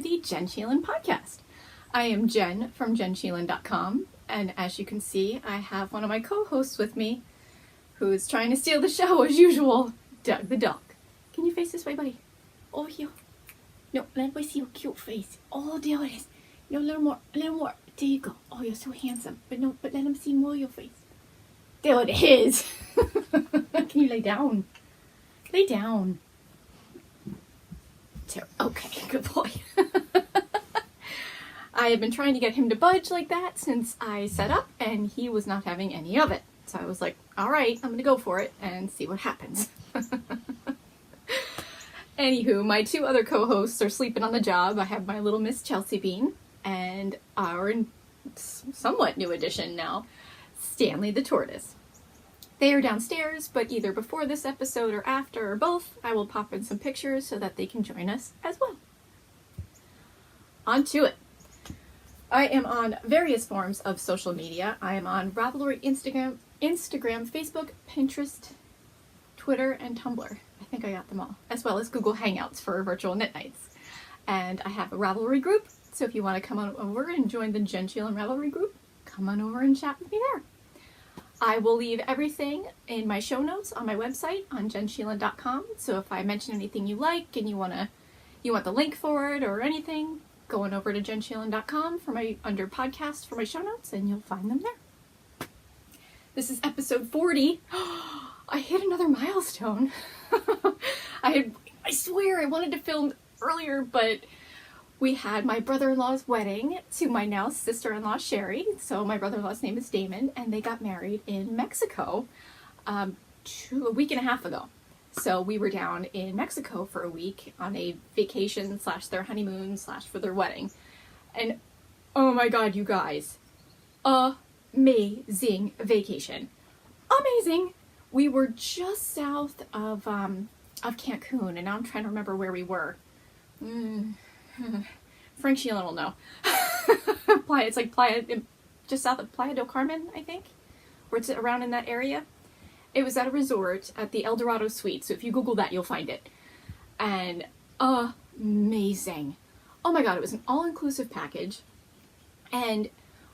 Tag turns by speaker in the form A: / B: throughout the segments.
A: the Jenn Sheelen podcast. I am Jenn from jennsheelen.com, and as you can see, I have one of my co-hosts with me who is trying to steal the show as usual, Doug the dog. Can you face this way, buddy? Over here. No, let me see your cute face. Oh, there it is. No, a little more, a little more. There you go. Oh, you're so handsome. But let him see more of your face. There it is. Can you lay down? Lay down. Okay, good boy. I have been trying to get him to budge like that since I set up, and he was not having any of it. So I was like, all right, I'm going to go for it and see what happens. Anywho, my two other co-hosts are sleeping on the job. I have my little Miss Chelsea Bean and our somewhat new addition now, Stanley the Tortoise. They are downstairs, but either before this episode or after or both, I will pop in some pictures so that they can join us as well. On to it. I am on various forms of social media. I am on Ravelry, Instagram, Facebook, Pinterest, Twitter, and Tumblr. I think I got them all, as well as Google Hangouts for virtual knit nights. And I have a Ravelry group, so if you want to come on over and join the Jenn Sheelen Ravelry group, come on over and chat with me there. I will leave everything in my show notes on my website on jennsheelen.com. So if I mention anything you like and you want the link for it or anything, go on over to jennsheelen.com under podcast for my show notes and you'll find them there. This is episode 40. I hit another milestone. I swear I wanted to film earlier, but we had my brother-in-law's wedding to my now sister-in-law, Sherry. So my brother-in-law's name is Damon, and they got married in Mexico a week and a half ago. So we were down in Mexico for a week on a vacation / their honeymoon / for their wedding. And oh my God, you guys, amazing vacation. Amazing. We were just south of Cancun, and now I'm trying to remember where we were. Frank Sheelen will know. It's like Playa, just south of Playa del Carmen, I think, or it's around in that area. It was at a resort at the El Dorado Suite, so if you Google that, you'll find it. And amazing. Oh my God, it was an all-inclusive package. And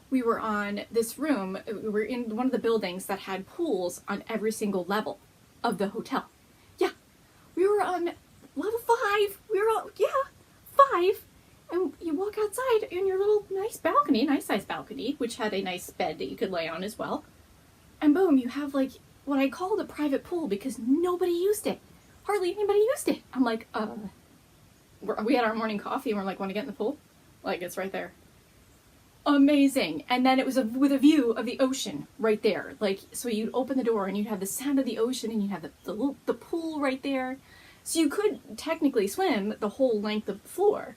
A: we were on this room, we were in one of the buildings that had pools on every single level of the hotel. Yeah, we were on level 5. We were on, 5. And you walk outside in your little nice sized balcony, which had a nice bed that you could lay on as well. And boom, you have like what I called a private pool because nobody used it. Hardly anybody used it. I'm like, we had our morning coffee and we're like, want to get in the pool? Like, it's right there. Amazing. And then it was with a view of the ocean right there. Like, so you'd open the door and you'd have the sound of the ocean and you'd have the pool right there. So you could technically swim the whole length of the floor.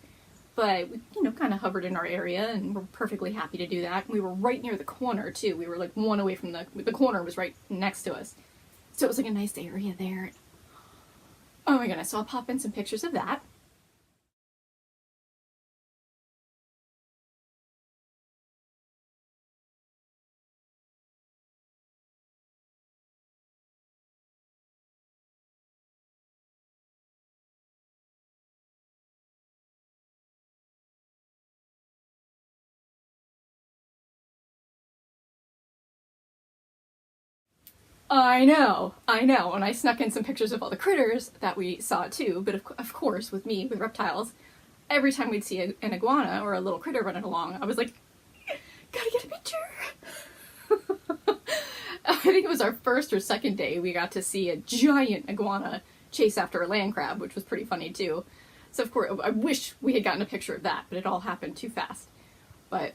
A: But we, kind of hovered in our area and we're perfectly happy to do that. We were right near the corner too. We were like one away from the corner was right next to us. So it was like a nice area there. Oh my goodness. So I'll pop in some pictures of that. I know, and I snuck in some pictures of all the critters that we saw too, but of course, with reptiles, every time we'd see an iguana or a little critter running along, I was like, gotta get a picture! I think it was our first or second day we got to see a giant iguana chase after a land crab, which was pretty funny too. So of course, I wish we had gotten a picture of that, but it all happened too fast. But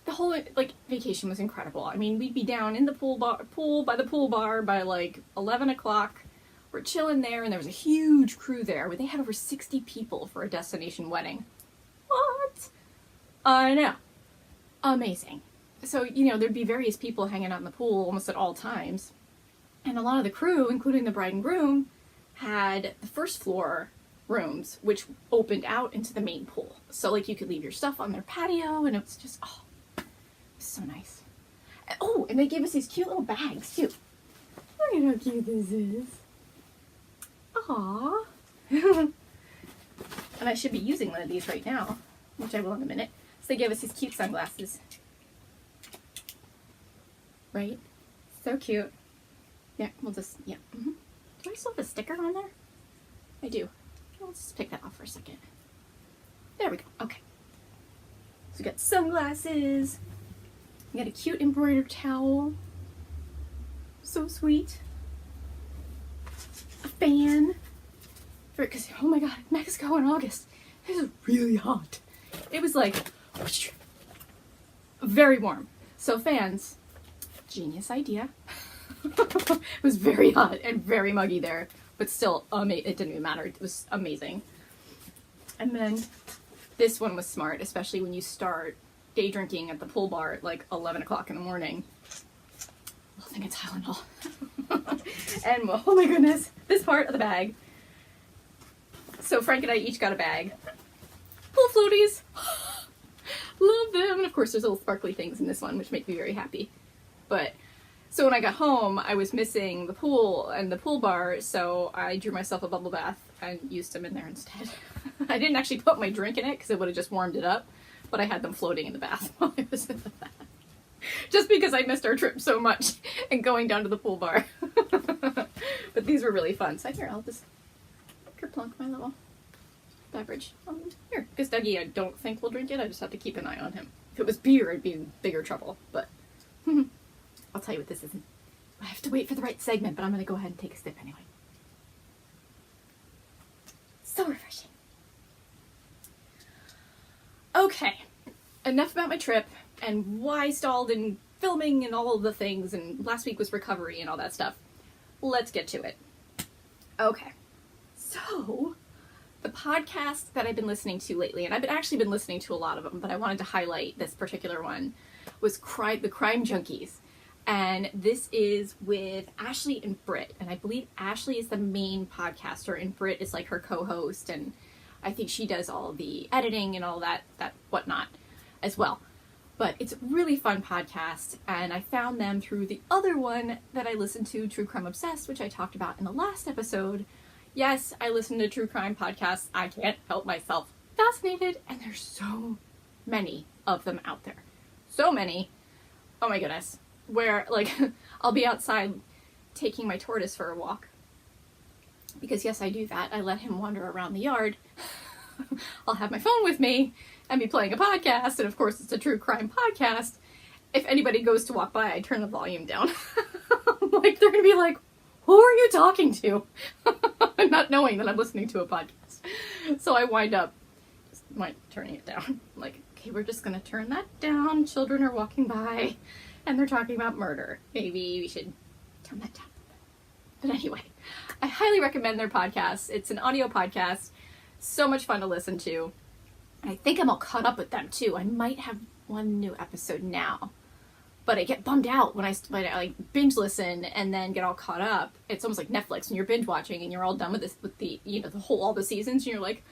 A: the whole, vacation was incredible. I mean, we'd be down in the pool by the pool bar by, 11 o'clock. We're chilling there, and there was a huge crew there where they had over 60 people for a destination wedding. What? I know. Amazing. So, there'd be various people hanging out in the pool almost at all times. And a lot of the crew, including the bride and groom, had the first floor rooms, which opened out into the main pool. So, you could leave your stuff on their patio, and it was just, so nice. Oh, and they gave us these cute little bags, too. Look at how cute this is. Aww. And I should be using one of these right now. which I will in a minute. So they gave us these cute sunglasses. Right? So cute. Yeah, we'll just, yeah. Do I still have a sticker on there? I do. Let's just pick that off for a second. There we go. Okay. So we got sunglasses. We got a cute embroidered towel. So sweet. A fan. Because, oh my god, Mexico in August. This is really hot. It was like, whoosh, very warm. So fans, genius idea. It was very hot and very muggy there, but still, it didn't even matter. It was amazing. And then this one was smart, especially when you start day drinking at the pool bar at like 11 o'clock in the morning. I think it's Tylenol. And oh my goodness, this part of the bag. So Frank and I each got a bag. Pool floaties. Love them. And of course there's little sparkly things in this one, which make me very happy. But so when I got home, I was missing the pool and the pool bar, so I drew myself a bubble bath and used them in there instead. I didn't actually put my drink in it because it would have just warmed it up, but I had them floating in the bath while I was in the bath. Just because I missed our trip so much and going down to the pool bar. But these were really fun. So here, I'll just kerplunk my little beverage. Here, because Dougie I don't think will drink it. I just have to keep an eye on him. If it was beer, I'd be in bigger trouble, but I'll tell you what this isn't. I have to wait for the right segment, but I'm going to go ahead and take a sip anyway. So refreshing. Okay, enough about my trip and why I stalled in filming and all of the things, and last week was recovery and all that stuff. Let's get to it. Okay, so the podcast that I've been listening to lately, and I've actually been listening to a lot of them, but I wanted to highlight this particular one, was The Crime Junkies. And this is with Ashley and Britt. And I believe Ashley is the main podcaster and Britt is like her co-host. And I think she does all the editing and all that whatnot as well. But it's a really fun podcast. And I found them through the other one that I listened to, True Crime Obsessed, which I talked about in the last episode. Yes, I listen to true crime podcasts. I can't help myself. Fascinated. And there's so many of them out there. So many. Oh my goodness. Where, like, I'll be outside taking my tortoise for a walk. Because, yes, I do that. I let him wander around the yard. I'll have my phone with me and be playing a podcast. And, of course, it's a true crime podcast. If anybody goes to walk by, I turn the volume down. Like, they're going to be like, who are you talking to? Not knowing that I'm listening to a podcast. So I wind up just turning it down. Like, okay, we're just going to turn that down. Children are walking by. And they're talking about murder. Maybe we should tone that down. But anyway, I highly recommend their podcast. It's an audio podcast. So much fun to listen to. I think I'm all caught up with them too. I might have one new episode now. But I get bummed out when I like binge listen and then get all caught up. It's almost like Netflix when you're binge watching and you're all done with this, with the, all the seasons, and you're like,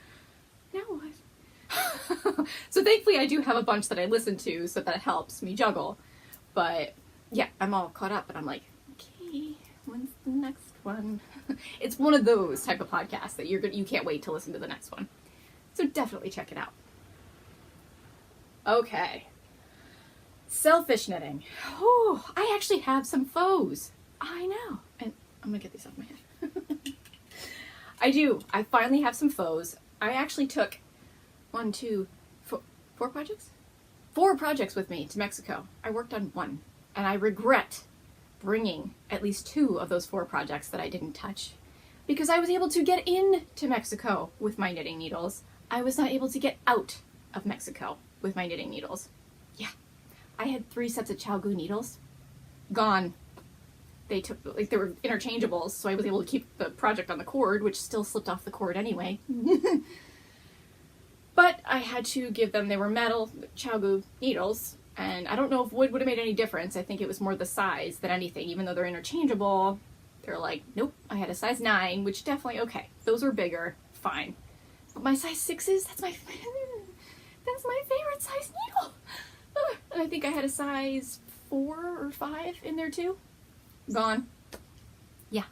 A: now what? So thankfully I do have a bunch that I listen to, so that helps me juggle. But yeah, I'm all caught up and I'm like, okay, when's the next one? It's one of those type of podcasts that you can't wait to listen to the next one. So definitely check it out. Okay. Selfish knitting. Oh, I actually have some faux. I know. And I'm gonna get these off my head. I do. I finally have some faux. I actually took 4 projects? 4 projects with me to Mexico. I worked on 1, and I regret bringing at least 2 of those 4 projects that I didn't touch, because I was able to get into Mexico with my knitting needles. I was not able to get out of Mexico with my knitting needles. Yeah, I had 3 sets of Chalgu needles. Gone. They were interchangeables, so I was able to keep the project on the cord, which still slipped off the cord anyway. But I had to give them, they were metal Chalgu needles, and I don't know if wood would have made any difference. I think it was more the size than anything. Even though they're interchangeable, they're like, nope, I had a size 9, which definitely, okay, those were bigger, fine. But my size 6s, that's my favorite size needle. And I think I had a size 4 or 5 in there too. Gone. Yeah.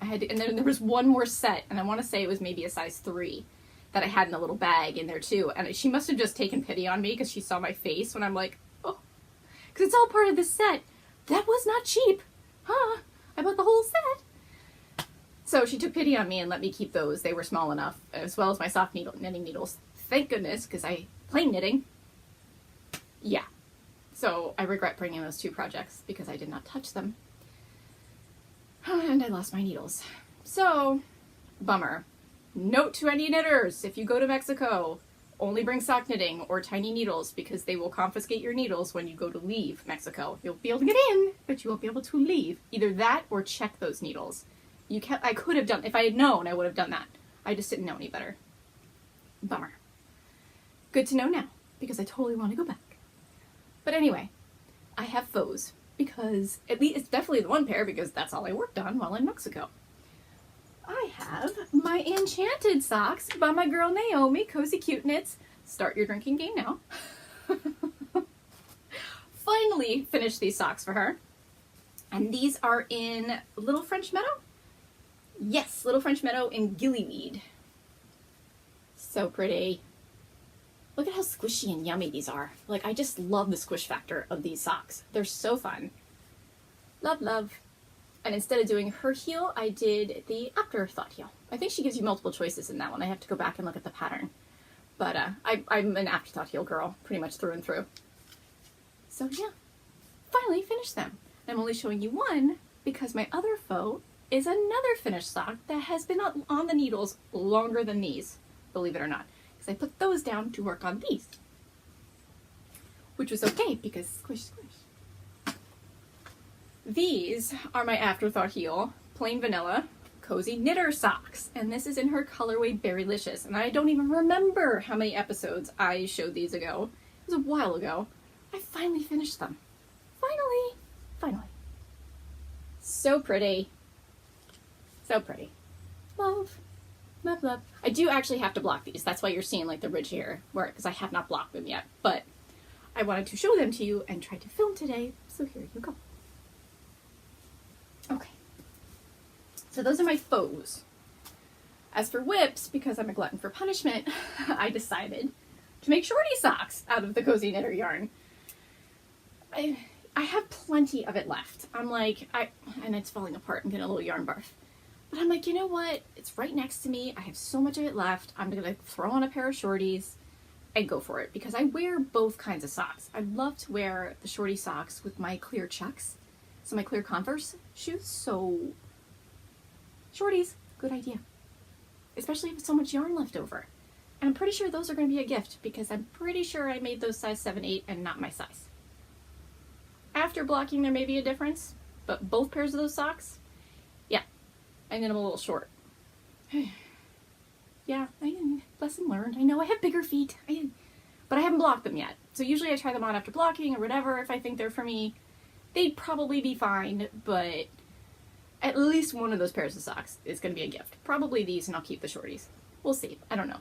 A: I had to, and then there was one more set, and I want to say it was maybe a size 3. that I had in a little bag in there too. And she must have just taken pity on me because she saw my face when I'm like, oh, because it's all part of this set. That was not cheap. Huh? I bought the whole set. So she took pity on me and let me keep those. They were small enough, as well as my soft knitting needles. Thank goodness, because I plain knitting. Yeah. So I regret bringing those 2 projects because I did not touch them. And I lost my needles. So, bummer. Note to any knitters, if you go to Mexico, only bring sock knitting or tiny needles because they will confiscate your needles when you go to leave Mexico. You'll be able to get in, but you won't be able to leave. Either that or check those needles. I could have done, if I had known, I would have done that. I just didn't know any better. Bummer. Good to know now, because I totally want to go back. But anyway, I have faux, because at least it's definitely the one pair, because that's all I worked on while in Mexico. I have my Enchanted socks by my girl Naomi, Cozy Cute Knits. Start your drinking game now. Finally finished these socks for her. And these are in Little French Meadow? Yes, Little French Meadow in Gillyweed. So pretty. Look at how squishy and yummy these are. Like, I just love the squish factor of these socks. They're so fun. Love, love. And instead of doing her heel, I did the Afterthought heel. I think she gives you multiple choices in that one. I have to go back and look at the pattern. But I'm an Afterthought heel girl, pretty much through and through. So yeah, finally finished them. I'm only showing you one because my other faux is another finished sock that has been on the needles longer than these, believe it or not. Because I put those down to work on these. Which was okay because squish, squish. These are my Afterthought heel, plain vanilla, cozy knitter socks. And this is in her colorway Berrylicious. And I don't even remember how many episodes I showed these ago. It was a while ago. I finally finished them. Finally. So pretty. So pretty. Love. Love, love. I do actually have to block these. That's why you're seeing like the ridge here, because I have not blocked them yet. But I wanted to show them to you and try to film today. So here you go. Okay. So those are my faux. As for whips, because I'm a glutton for punishment, I decided to make shorty socks out of the cozy knitter yarn. I have plenty of it left. I'm like, and it's falling apart. I'm getting a little yarn barf. But I'm like, you know what? It's right next to me. I have so much of it left. I'm going to throw on a pair of shorties and go for it. Because I wear both kinds of socks. I love to wear the shorty socks with my clear Chucks. So my clear Converse shoes. So shorties, good idea. Especially with so much yarn left over. And I'm pretty sure those are going to be a gift. Because I'm pretty sure I made those size 7, 8 and not my size. After blocking, there may be a difference. But both pairs of those socks, yeah. I knit them a little short. Yeah, lesson learned. I know I have bigger feet, but I haven't blocked them yet. So usually I try them on after blocking or whatever if I think they're for me. They'd probably be fine, but at least one of those pairs of socks is going to be a gift. Probably these, and I'll keep the shorties. We'll see. I don't know.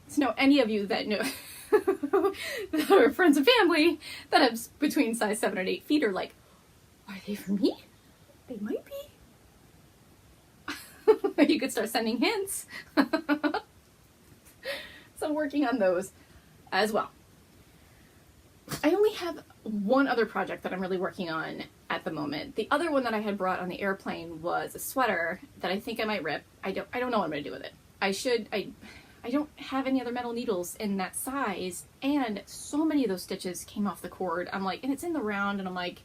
A: So any of you that know that are friends and family that have between size 7 and 8 feet are like, are they for me? They might be. You could start sending hints. So I'm working on those as well. I only have one other project that I'm really working on at the moment. The other one that I had brought on the airplane was a sweater that I think I might rip. I don't know what I'm going to do with it. I don't have any other metal needles in that size, and so many of those stitches came off the cord. I'm like, and it's in the round, and I'm like,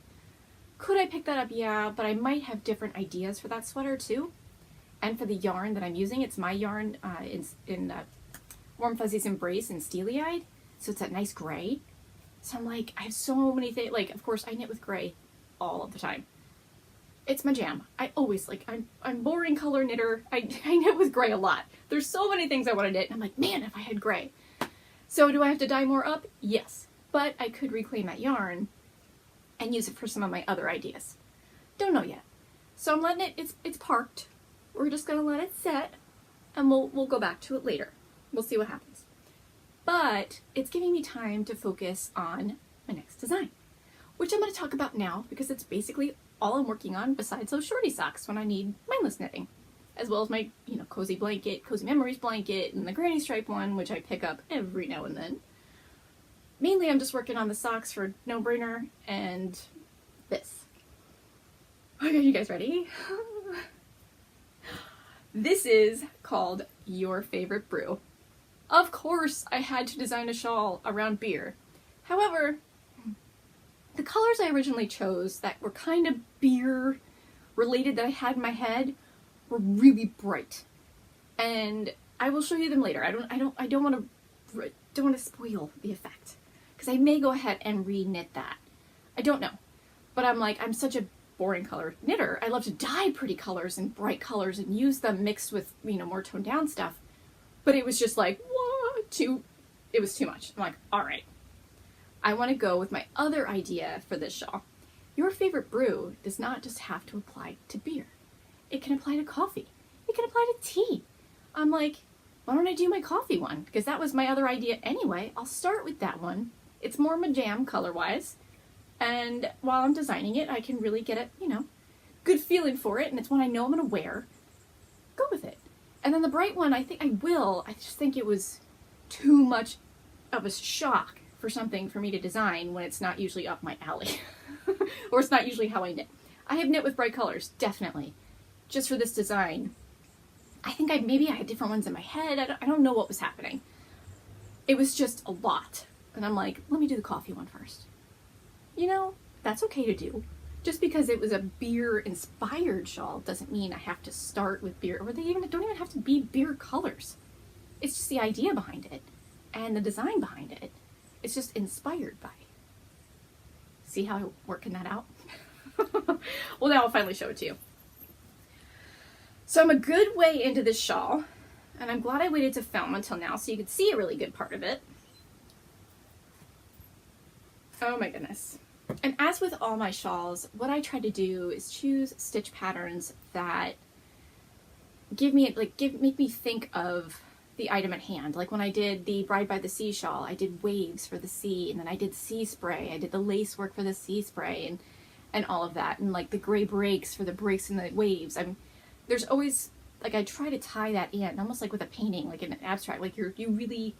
A: could I pick that up? Yeah, but I might have different ideas for that sweater too. And for the yarn that I'm using, it's my yarn in Warm Fuzzy's Embrace in Steely Eyed. So it's that nice gray. So I'm like, I have so many things. Like, of course, I knit with gray all of the time. It's my jam. I always, like, I'm boring color knitter. I knit with gray a lot. There's so many things I want to knit. And I'm like, man, if I had gray. So do I have to dye more up? Yes. But I could reclaim that yarn and use it for some of my other ideas. Don't know yet. So I'm letting it, it's parked. We're just going to let it set, and we'll go back to it later. We'll see what happens. But it's giving me time to focus on my next design, which I'm going to talk about now because it's basically all I'm working on besides those shorty socks when I need mindless knitting. as well as my, cozy blanket, cozy memories blanket, and the granny stripe one, which I pick up every now and then. Mainly I'm just working on the socks for No Brainer and this. Okay, you guys ready? This is called Your Favorite Brew. Of course, I had to design a shawl around beer. However, the colors I originally chose that were kind of beer related that I had in my head were really bright. And I will show you them later. I don't want to spoil the effect, because I may go ahead and re-knit that. I don't know. But I'm such a boring color knitter. I love to dye pretty colors and bright colors and use them mixed with, more toned down stuff. But it was just like, it was too much. I'm like, all right. I want to go with my other idea for this shawl. Your favorite brew does not just have to apply to beer. It can apply to coffee. It can apply to tea. I'm like, why don't I do my coffee one? Because that was my other idea anyway. I'll start with that one. It's more my jam color-wise. And while I'm designing it, I can really get a, good feeling for it. And it's one I know I'm going to wear. Go with it. And then the bright one, I think I will. I just think it was too much of a shock for something for me to design when it's not usually up my alley. Or it's not usually how I knit. I have knit with bright colors, definitely. Just for this design. I think maybe I had different ones in my head. I don't know what was happening. It was just a lot. And I'm like, let me do the coffee one first. That's okay to do. Just because it was a beer-inspired shawl doesn't mean I have to start with beer. Or don't even have to be beer colors. It's just the idea behind it. And the design behind it. It's just inspired by. See how I'm working that out? Well, now I'll finally show it to you. So I'm a good way into this shawl, and I'm glad I waited to film until now so you could see a really good part of it. Oh my goodness. And as with all my shawls, what I try to do is choose stitch patterns that make me think of the item at hand. Like when I did the Bride by the Sea shawl, I did waves for the sea, and then I did sea spray. I did the lace work for the sea spray and all of that, and like the gray breaks for the breaks in the waves. There's always, I try to tie that in, almost like with a painting, like in an abstract, like you really,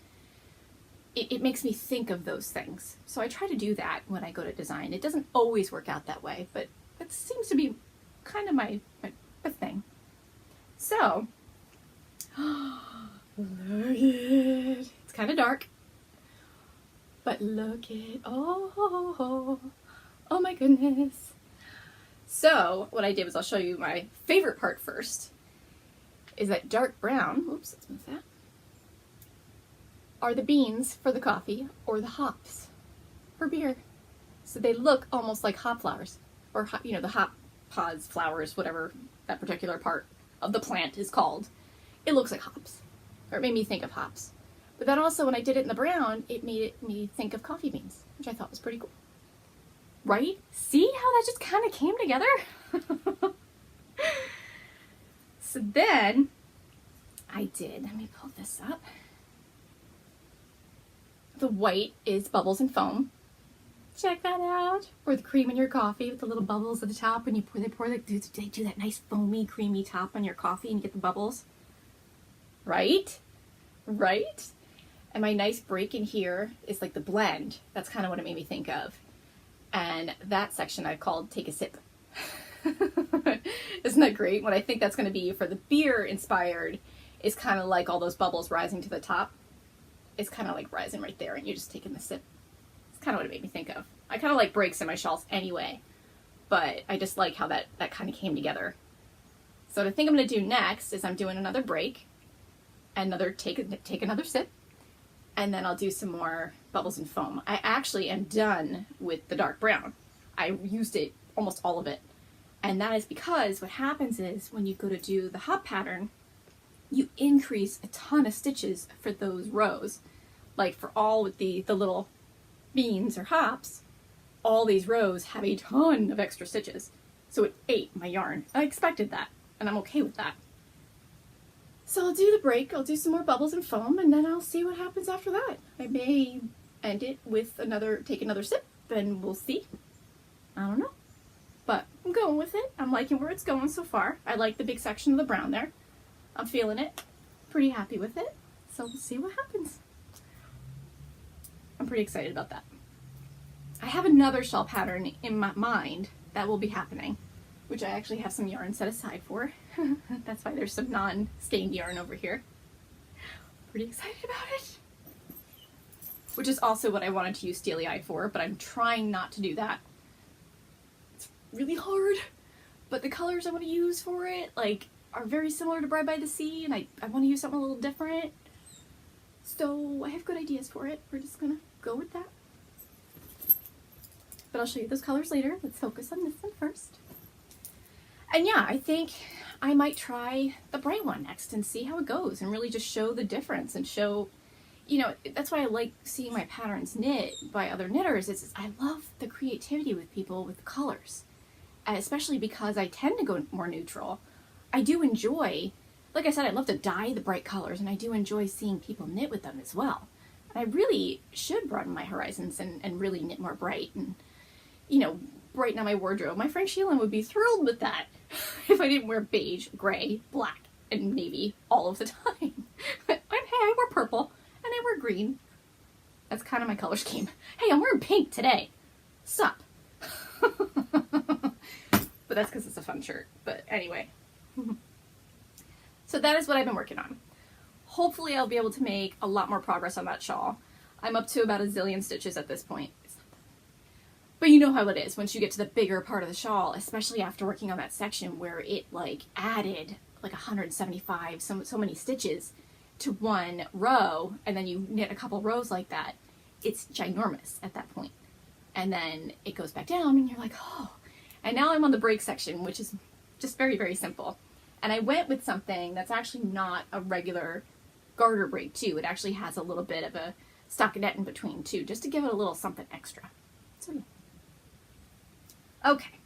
A: it makes me think of those things. So I try to do that when I go to design. It doesn't always work out that way, but it seems to be kind of my thing. So, look it. It's kind of dark, but look it. Oh my goodness. So what I did was I'll show you my favorite part first. Is that dark brown, oops, let's move that, are the beans for the coffee or the hops for beer. So they look almost like hop flowers, or the hop pods, flowers, whatever that particular part of the plant is called. It looks like hops, or it made me think of hops. But then also when I did it in the brown, it made me think of coffee beans, which I thought was pretty cool. Right? See how that just kind of came together? So then let me pull this up. The white is bubbles and foam. Check that out. Or the cream in your coffee with the little bubbles at the top, and they do that nice foamy, creamy top on your coffee and you get the bubbles. Right? Right? And my nice break in here is like the blend. That's kind of what it made me think of. And that section I called Take a Sip. Isn't that great? What I think that's going to be for the beer inspired is kind of like all those bubbles rising to the top. It's kind of like rising right there and you're just taking the sip. It's kind of what it made me think of. I kind of like breaks in my shawls anyway, but I just like how that kind of came together. So the thing I'm going to do next is I'm doing another break, take another sip, and then I'll do some more bubbles and foam. I actually am done with the dark brown. I used it, almost all of it. And that is because what happens is when you go to do the hop pattern, you increase a ton of stitches for those rows. Like for all with the little beans or hops, all these rows have a ton of extra stitches. So it ate my yarn. I expected that, and I'm okay with that. So I'll do the break, I'll do some more bubbles and foam, and then I'll see what happens after that. I may end it with take another sip, and we'll see. I don't know. But I'm going with it. I'm liking where it's going so far. I like the big section of the brown there. I'm feeling it. Pretty happy with it. So we'll see what happens. I'm pretty excited about that. I have another shawl pattern in my mind that will be happening, which I actually have some yarn set aside for. That's why there's some non-stained yarn over here. Pretty excited about it. Which is also what I wanted to use Steely Eye for, but I'm trying not to do that. It's really hard, but the colors I want to use for it, like, are very similar to Bride by the Sea, and I want to use something a little different. So I have good ideas for it. We're just gonna go with that. But I'll show you those colors later. Let's focus on this one first. And yeah, I think I might try the bright one next and see how it goes and really just show the difference and show, you know, that's why I like seeing my patterns knit by other knitters. Is I love the creativity with people with colors, especially because I tend to go more neutral. I do enjoy, like I said, I love to dye the bright colors, and I do enjoy seeing people knit with them as well. And I really should broaden my horizons and really knit more bright and, you know, brighten up my wardrobe. My friend Sheelen would be thrilled with that if I didn't wear beige, gray, black, and navy all of the time. But hey, I wear purple and I wear green. That's kind of my color scheme. Hey, I'm wearing pink today. Sup? But that's because it's a fun shirt. But anyway. So that is what I've been working on. Hopefully I'll be able to make a lot more progress on that shawl. I'm up to about a zillion stitches at this point. But you know how it is once you get to the bigger part of the shawl, especially after working on that section where it like added like 175, so many stitches to one row, and then you knit a couple rows like that. It's ginormous at that point. And then it goes back down and you're like, oh. And now I'm on the break section, which is just very, very simple. And I went with something that's actually not a regular garter break too. It actually has a little bit of a stockinette in between too, just to give it a little something extra. So yeah. Okay.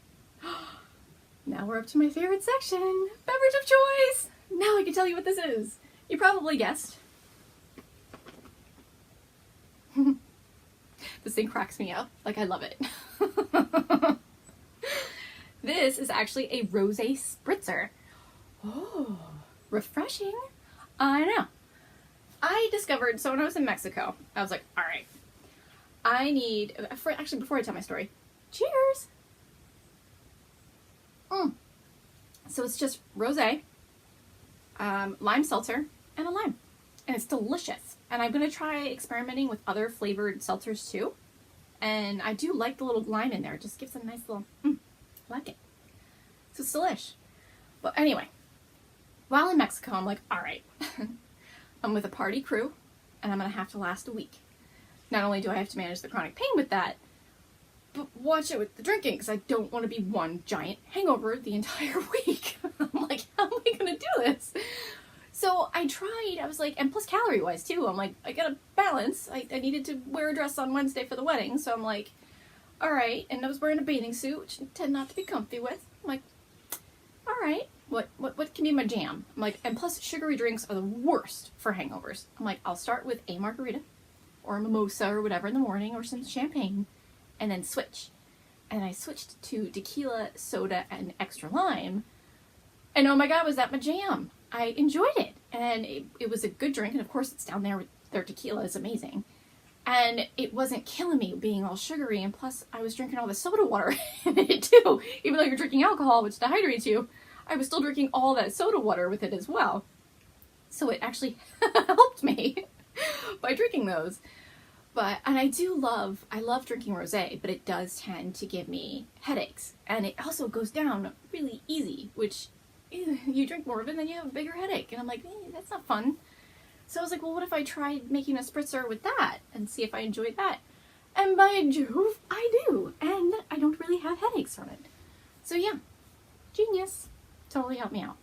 A: Now we're up to my favorite section, beverage of choice. Now I can tell you what this is. You probably guessed. This thing cracks me up. Like, I love it. This is actually a rosé spritzer. Oh, refreshing. I know. I discovered, so when I was in Mexico, I was like, all right, I need, actually before I tell my story, cheers. So it's just rosé, lime seltzer, and a lime. And it's delicious. And I'm going to try experimenting with other flavored seltzers too. And I do like the little lime in there. It just gives a nice little, I like it. So it's delish. But anyway, while in Mexico, I'm like, all right, I'm with a party crew, and I'm going to have to last a week. Not only do I have to manage the chronic pain with that, but watch it with the drinking, because I don't want to be one giant hangover the entire week. I'm like, how am I going to do this? So I tried, I was like, and plus calorie-wise too, I'm like, I gotta balance. I needed to wear a dress on Wednesday for the wedding, so I'm like, all right. And I was wearing a bathing suit, which I tend not to be comfy with. I'm like, all right, what can be my jam? I'm like, and plus sugary drinks are the worst for hangovers. I'm like, I'll start with a margarita or a mimosa or whatever in the morning, or some champagne, and then switch. And I switched to tequila, soda, and extra lime. And oh my God, was that my jam? I enjoyed it. And it was a good drink. And of course it's down there with their tequila is amazing. And it wasn't killing me being all sugary. And plus I was drinking all the soda water in it too. Even though you're drinking alcohol, which dehydrates you, I was still drinking all that soda water with it as well. So it actually helped me by drinking those. And I love drinking rosé, but it does tend to give me headaches. And it also goes down really easy, which you drink more of it and then you have a bigger headache. And I'm like, that's not fun. So I was like, well, what if I tried making a spritzer with that and see if I enjoyed that? And by Jove, I do. And I don't really have headaches from it. So yeah, genius. Totally helped me out.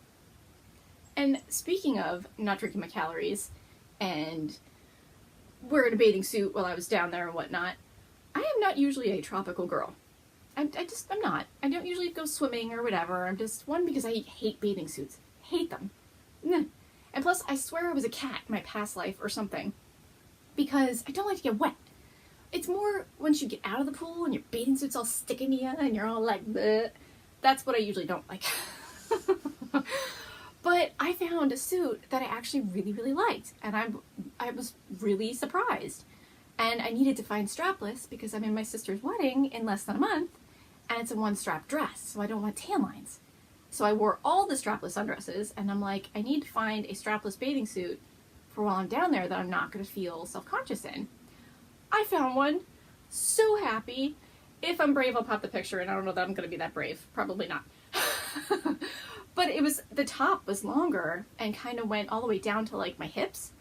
A: And speaking of not drinking my calories and wearing a bathing suit while I was down there and whatnot, I am not usually a tropical girl. I'm not. I don't usually go swimming or whatever. I'm just, one, because I hate bathing suits. Hate them. And plus, I swear I was a cat in my past life or something. Because I don't like to get wet. It's more once you get out of the pool and your bathing suit's all sticking to you and you're all like, bleh. That's what I usually don't like. But I found a suit that I actually really, really liked, and I was really surprised. And I needed to find strapless because I'm in my sister's wedding in less than a month, and it's a one-strap dress, so I don't want tan lines. So I wore all the strapless sundresses, and I'm like, I need to find a strapless bathing suit for while I'm down there that I'm not going to feel self-conscious in. I found one. So happy. If I'm brave, I'll pop the picture, and I don't know that I'm going to be that brave. Probably not. But the top was longer and kind of went all the way down to like my hips.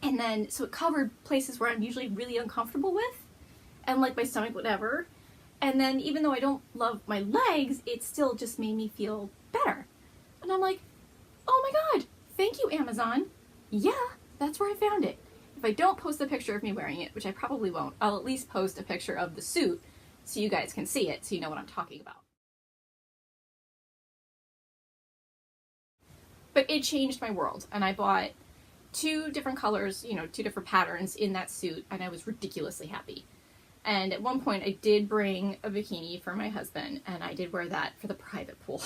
A: And then, so it covered places where I'm usually really uncomfortable with, and like my stomach, whatever. And then even though I don't love my legs, it still just made me feel better. And I'm like, oh my God, thank you, Amazon. Yeah, that's where I found it. If I don't post a picture of me wearing it, which I probably won't, I'll at least post a picture of the suit so you guys can see it, so you know what I'm talking about. But it changed my world, and I bought 2 different colors, 2 different patterns in that suit, and I was ridiculously happy. And at one point I did bring a bikini for my husband, and I did wear that for the private pool.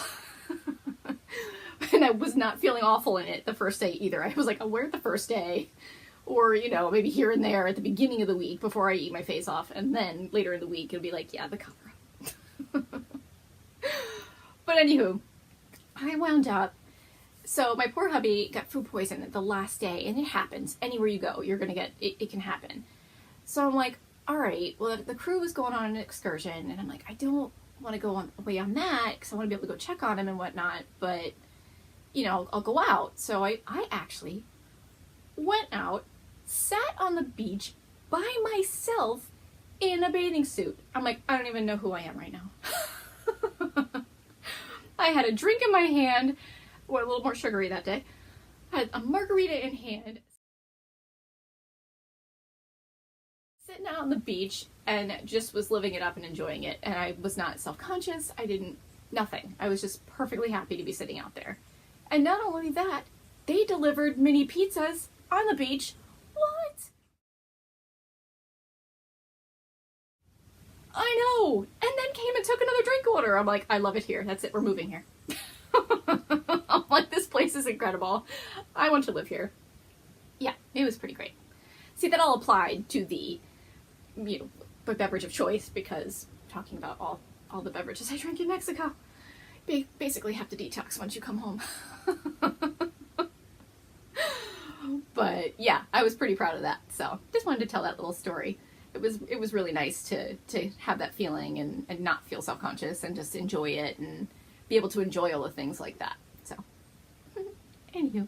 A: And I was not feeling awful in it the first day either. I was like, I'll wear it the first day, or, maybe here and there at the beginning of the week before I eat my face off, and then later in the week it'll be like, yeah, the cover up. But anywho, I wound up, so my poor hubby got food poisoning the last day, and it happens. Anywhere you go, you're gonna get, it can happen. So I'm like, all right, well, the crew was going on an excursion, and I'm like, I don't want to go away on that, because I want to be able to go check on him and whatnot, but, I'll go out. So I actually went out, sat on the beach by myself in a bathing suit. I'm like, I don't even know who I am right now. I had a drink in my hand, or a little more sugary that day. I had a margarita in hand, sitting out on the beach, and just was living it up and enjoying it. And I was not self-conscious. Nothing. I was just perfectly happy to be sitting out there. And not only that, they delivered mini pizzas on the beach. What? I know. And then came and took another drink order. I'm like, I love it here. That's it. We're moving here. I'm like, this place is incredible. I want to live here. Yeah, it was pretty great. See, that all applied to the beverage of choice, because talking about all the beverages I drink in Mexico, basically have to detox once you come home. But yeah, I was pretty proud of that. So just wanted to tell that little story. It was really nice to have that feeling and not feel self-conscious and just enjoy it and be able to enjoy all the things like that. So anywho,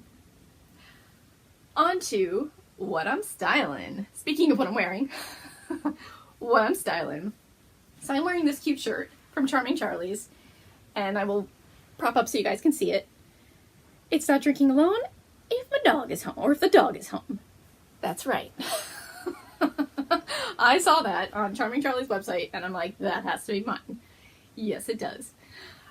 A: on to what I'm styling. Speaking of what I'm wearing, what I'm styling. So I'm wearing this cute shirt from Charming Charlie's, and I will prop up so you guys can see it. It's not drinking alone if my dog is home, or if the dog is home. That's right. I saw that on Charming Charlie's website, and I'm like, that has to be mine. Yes, it does.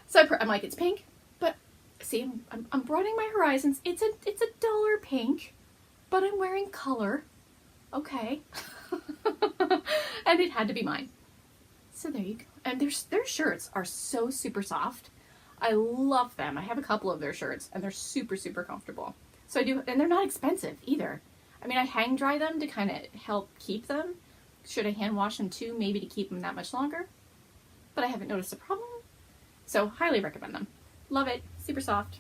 A: So I'm like, it's pink, but see, I'm broadening my horizons. It's a duller pink, but I'm wearing color. Okay. And it had to be mine. So there you go. And their shirts are so super soft. I love them. I have a couple of their shirts, and they're super, super comfortable. So I do, and they're not expensive either. I mean, I hang dry them to kind of help keep them. Should I hand wash them too, maybe to keep them that much longer? But I haven't noticed a problem. So highly recommend them. Love it. Super soft,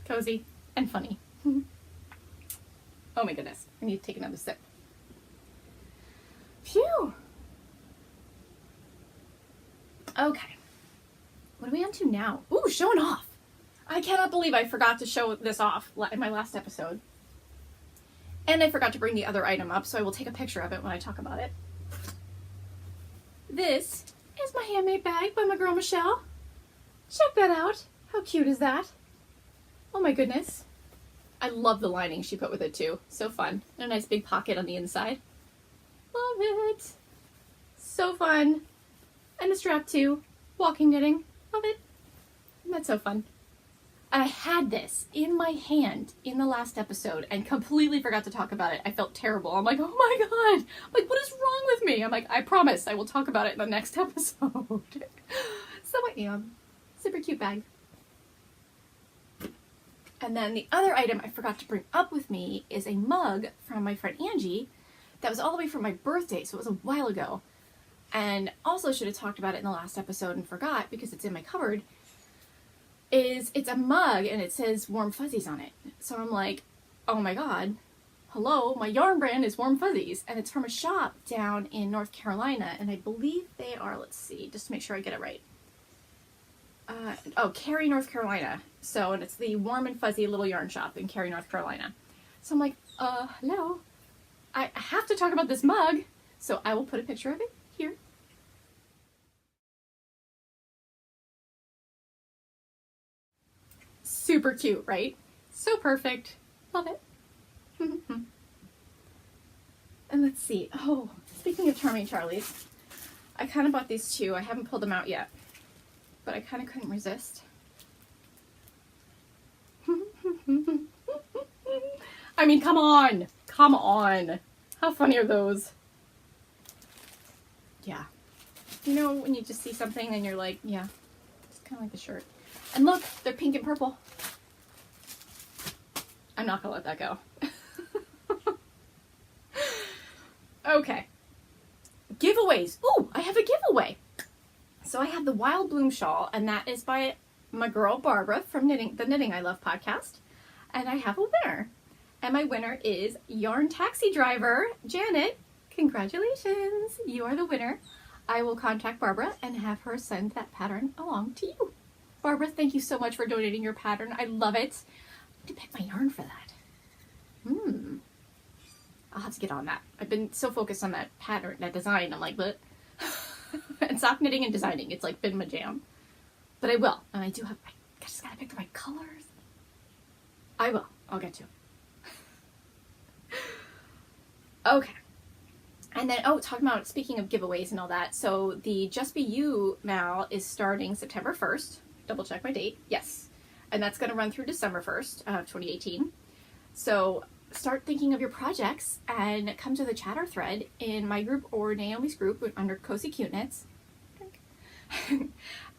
A: cozy, and funny. Oh my goodness. I need to take another sip. Phew. Okay. What are we on to now? Ooh, showing off. I cannot believe I forgot to show this off in my last episode. And I forgot to bring the other item up, so I will take a picture of it when I talk about it. This is my handmade bag by my girl Michelle. Check that out. How cute is that? Oh my goodness. I love the lining she put with it too. So fun. And a nice big pocket on the inside. Love it. So fun. And a strap too. Walking knitting. Love it. Isn't that so fun? I had this in my hand in the last episode and completely forgot to talk about it. I felt terrible. I'm like, oh my god. I'm like, what is wrong with me? I'm like, I promise I will talk about it in the next episode. So I am. Super cute bag. And then the other item I forgot to bring up with me is a mug from my friend Angie that was all the way from my birthday, so it was a while ago. And also should have talked about it in the last episode and forgot because it's in my cupboard. It's a mug and it says Warm Fuzzies on it. So I'm like, oh my god, hello, my yarn brand is Warm Fuzzies, and it's from a shop down in North Carolina, and I believe they are, let's see, just to make sure I get it right. Cary, North Carolina. So, and it's the Warm and Fuzzy little yarn shop in Cary, North Carolina. So I'm like, hello, I have to talk about this mug, so I will put a picture of it here. Super cute, right? So perfect. Love it. And let's see. Oh, speaking of Charming Charlies, I kind of bought these two. I haven't pulled them out yet, but I kind of couldn't resist. I mean, come on. Come on. How funny are those? Yeah. You know, when you just see something and you're like, yeah, it's kind of like the shirt. And look, they're pink and purple. I'm not gonna let that go. Okay. Giveaways. Ooh, I have a giveaway. So I have the Wild Bloom shawl, and that is by my girl Barbara from the Knitting I Love podcast. And I have a winner. And my winner is Yarn Taxi Driver, Janet. Congratulations. You are the winner. I will contact Barbara and have her send that pattern along to you. Barbara, thank you so much for donating your pattern. I love it. I need to pick my yarn for that. I'll have to get on that. I've been so focused on that pattern, that design. I'm like, but and sock knitting and designing. It's like been my jam. But I will. And I do have, I just gotta pick the right colors. I will. I'll get to it. Okay. And then, talking about, speaking of giveaways and all that, so the Just Be You Mal is starting September 1st. Double check my date. Yes. And that's going to run through December 1st of 2018. So start thinking of your projects and come to the chatter thread in my group or Naomi's group under Cozy Cute Knits.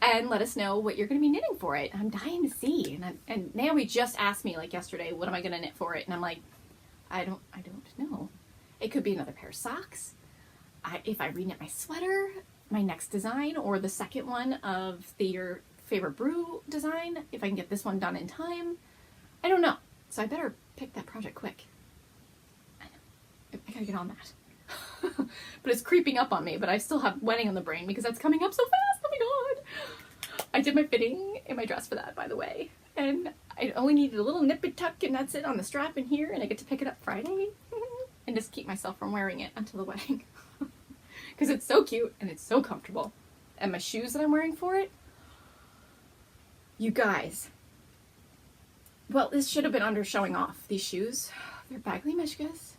A: And let us know what you're going to be knitting for it. I'm dying to see. And Naomi just asked me like yesterday, what am I going to knit for it? And I'm like, I don't know. It could be another pair of socks. If I reknit my sweater, my next design, or the second one of your favorite brew design, if I can get this one done in time. I don't know. So I better pick that project quick. I know. I gotta get on that. But it's creeping up on me, but I still have wedding on the brain because that's coming up so fast. Oh my god. I did my fitting in my dress for that, by the way. And I only needed a little nip and tuck, and that's it on the strap in here, and I get to pick it up Friday. And just keep myself from wearing it until the wedding. Because it's so cute and it's so comfortable. And my shoes that I'm wearing for it, you guys. Well, this should have been under showing off. These shoes, they're Bagley Mishkas.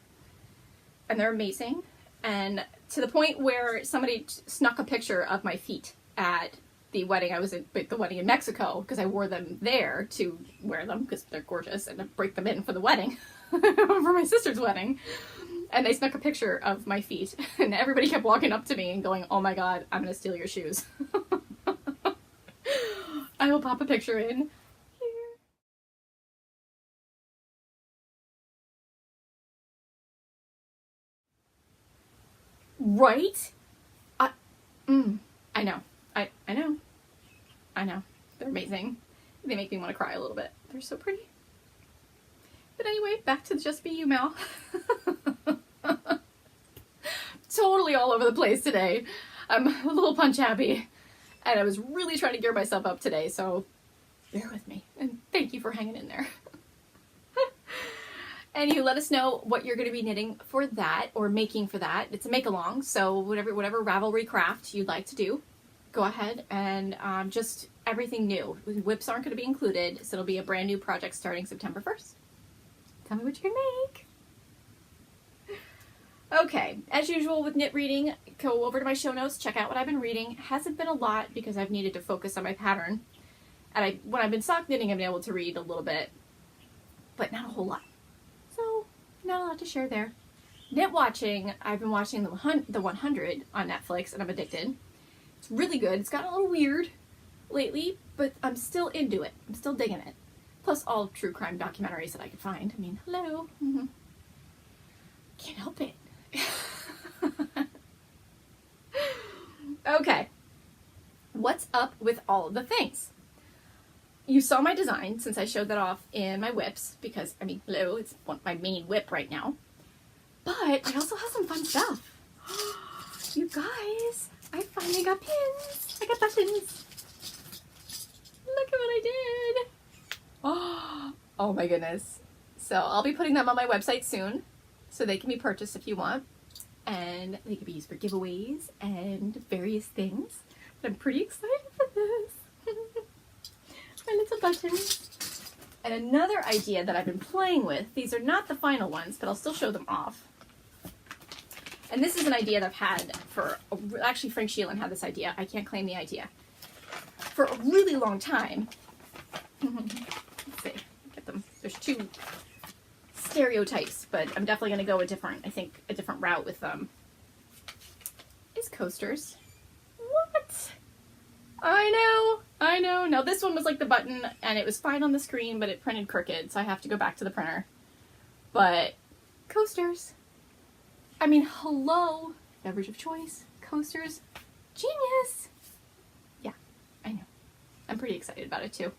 A: And they're amazing. And to the point where somebody snuck a picture of my feet at the wedding. I was at the wedding in Mexico because I wore them there to wear them because they're gorgeous and to break them in for the wedding. For my sister's wedding. And they snuck a picture of my feet, and everybody kept walking up to me and going, oh my god, I'm gonna steal your shoes. I will pop a picture in here. Right? I know. I know. They're amazing. They make me want to cry a little bit. They're so pretty. But anyway, back to Just Be You, Mal. Totally all over the place today. I'm a little punch happy. And I was really trying to gear myself up today, so bear with me. And thank you for hanging in there. And you let us know what you're going to be knitting for that, or making for that. It's a make-along, so whatever Ravelry craft you'd like to do, go ahead and just everything new. Whips aren't going to be included, so it'll be a brand new project starting September 1st. Tell me what you're gonna make. Okay, as usual with knit reading, go over to my show notes, check out what I've been reading. Hasn't been a lot because I've needed to focus on my pattern. And when I've been sock knitting, I've been able to read a little bit, but not a whole lot. So, not a lot to share there. Knit watching, I've been watching the 100 on Netflix, and I'm addicted. It's really good. It's gotten a little weird lately, but I'm still into it. I'm still digging it. plus all true crime documentaries that I could find. I mean, hello. Mm-hmm. Can't help it. Okay. What's up with all of the things? You saw my design since I showed that off in my whips because, I mean, hello, it's my main whip right now. But I also have some fun stuff. You guys, I finally got pins. I got buttons. Look at what I did. Oh my goodness. So I'll be putting them on my website soon so they can be purchased if you want. And they can be used for giveaways and various things. But I'm pretty excited for this. My little buttons. And another idea that I've been playing with, these are not the final ones, but I'll still show them off. And this is an idea that I've had for, actually Frank Sheelen had this idea. I can't claim the idea. For a really long time. Let's see, get them. There's two stereotypes, but I'm definitely going to go a different route with them. Is coasters. What? I know. Now this one was like the button, and it was fine on the screen, but it printed crooked, so I have to go back to the printer. But coasters. I mean, hello, beverage of choice, coasters, genius. Yeah, I know. I'm pretty excited about it too.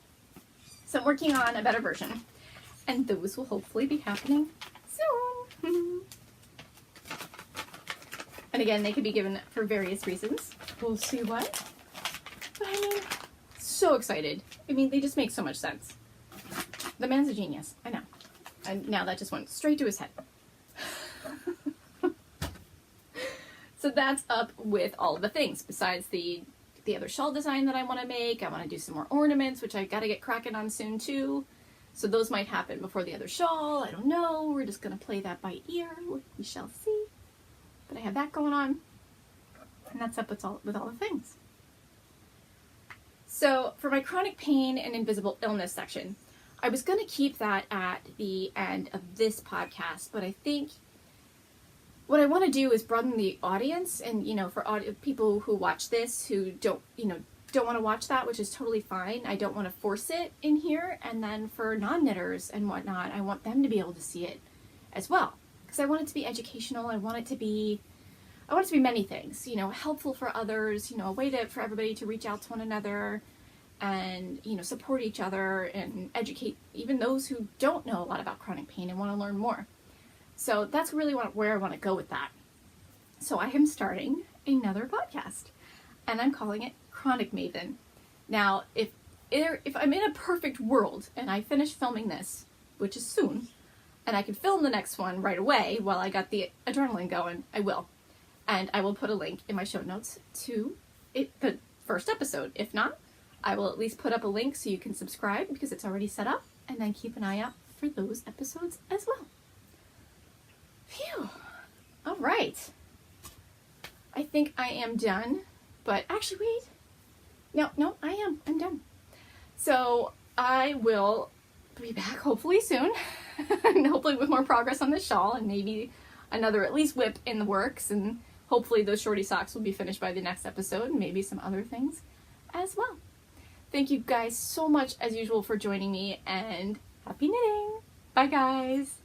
A: So I'm working on a better version, and those will hopefully be happening soon. And again, they could be given for various reasons. We'll see what. But I mean, so excited. I mean, they just make so much sense. The man's a genius. I know. And now that just went straight to his head. So that's up with all of the things. Besides the other shawl design that I want to make, I want to do some more ornaments, which I got to get cracking on soon too. So those might happen before the other shawl. I don't know. We're just going to play that by ear. We shall see. But I have that going on. And that's up with all the things. So for my chronic pain and invisible illness section, I was going to keep that at the end of this podcast, but I think what I want to do is broaden the audience, and for people who watch this who don't want to watch that, which is totally fine. I don't want to force it in here. And then for non-knitters and whatnot, I want them to be able to see it as well, because I want it to be educational. I want it to be many things, helpful for others, a way for everybody to reach out to one another and, support each other and educate even those who don't know a lot about chronic pain and want to learn more. So that's really where I want to go with that. So I am starting another podcast, and I'm calling it Chronic Maven. Now, if I'm in a perfect world and I finish filming this, which is soon, and I can film the next one right away while I got the adrenaline going, I will. And I will put a link in my show notes to the first episode. If not, I will at least put up a link so you can subscribe because it's already set up, and then keep an eye out for those episodes as well. Phew. All right. I think I am done, but actually wait. No, I'm done. So I will be back hopefully soon, and hopefully with more progress on this shawl, and maybe another at least whip in the works, and hopefully those shorty socks will be finished by the next episode, and maybe some other things as well. Thank you guys so much as usual for joining me, and happy knitting. Bye guys.